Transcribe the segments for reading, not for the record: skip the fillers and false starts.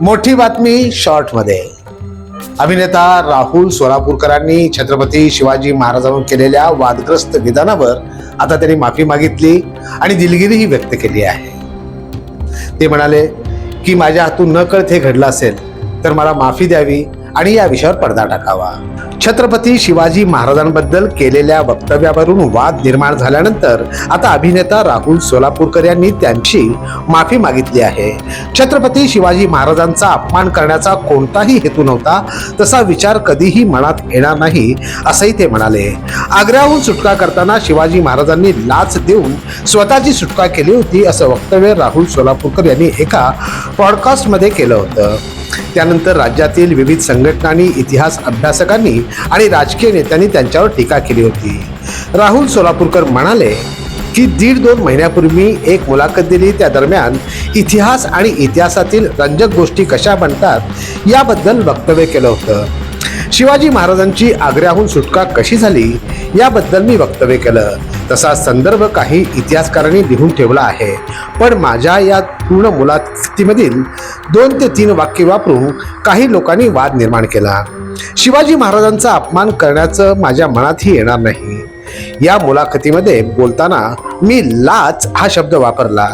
मोठी बातमी शॉर्टमध्ये. अभिनेता राहुल सोलापूरकरांनी छत्रपती शिवाजी महाराजांवर केलेल्या वादग्रस्त विधानावर आता त्यांनी माफी मागितली आणि दिलगिरीही व्यक्त केली आहे. ते म्हणाले की माझ्या हातून नकळत हे घडलं असेल तर मला माफी द्यावी आणि या विषयावर पडदा टाकावा. छत्रपती शिवाजी महाराजांबद्दल केलेल्या वक्तव्यावरून वाद निर्माण झाल्यानंतर आता अभिनेता राहुल सोलापूरकर यांनी त्यांची माफी मागितली आहे. छत्रपती शिवाजी महाराजांचा अपमान करण्याचा कोणताही हेतू नव्हता, तसा विचार कधीही मनात येणार नाही असंही ते म्हणाले. आग्र्याहून सुटका करताना शिवाजी महाराजांनी लाच देऊन स्वतःची सुटका केली होती असं वक्तव्य राहुल सोलापूरकर यांनी एका पॉडकास्टमध्ये केलं होतं. त्यानंतर राज्यातील विविध संघटनांनी, इतिहास अभ्यासकांनी आणि राजकीय नेत्यांनी त्यांच्यावर टीका केली होती. राहुल सोलापूरकर म्हणाले की 1.5-2 महिन्यापूर्वी एक मुलाखत दिली, त्या दरम्यान इतिहास आणि इतिहासातील रंजक गोष्टी कशा बनतात याबद्दल वक्तव्य केलं होतं. शिवाजी महाराजांची आग्र्याहून सुटका कशी झाली याबद्दल मी वक्तव्य केलं. तसा संदर्भ काही इतिहासकारांनी लिहून ठेवला आहे, पण माझ्या या पूर्ण मुलाखतीमधील 2 ते 3 वाक्य वापरून काही लोकांनी वाद निर्माण केला. शिवाजी महाराजांचा अपमान करण्याचं माझ्या मनातही येणार नाही. या मुलाखतीमध्ये बोलताना मी लाच हा शब्द वापरला,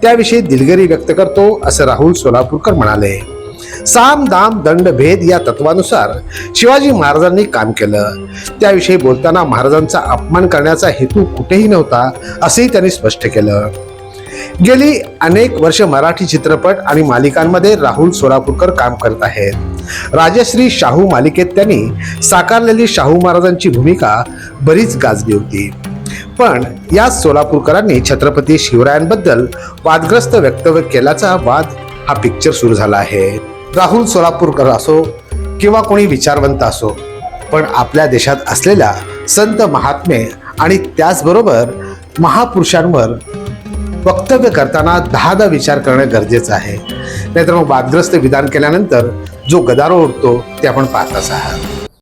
त्याविषयी दिलगिरी व्यक्त करतो असं राहुल सोलापूरकर म्हणाले. साम दाम दंड भेद या तत्वानुसार शिवाजी महाराजांनी काम केलं. त्याविषयी बोलताना महाराजांचा अपमान करण्याचा हेतू कुठेही नव्हता असंही त्यांनी स्पष्ट केलं. गेली अनेक वर्ष मराठी चित्रपट आणि मालिकांमध्ये राहुल सोलापूरकर काम करत आहेत. राजश्री शाहू मालिकेत त्यांनी साकारलेली शाहू महाराजांची भूमिका बरीच गाजली होती. पण या सोलापूरकरांनी छत्रपती शिवरायांबद्दल वादग्रस्त वक्तव्य केल्याचा वाद हा पिक्चर सुरू झाला आहे. राहुल सोलापूरकर असो किंवा कोणी विचारवंत असो, पण आपल्या देशात असलेल्या संत महात्मे आणि त्याचबरोबर महापुरुषांवर वक्तव्य करताना 10दा विचार करणं गरजेचं आहे. नाहीतर मग वादग्रस्त विधान केल्यानंतर जो गदारोळ उडतो ते आपण पाहतच आहात.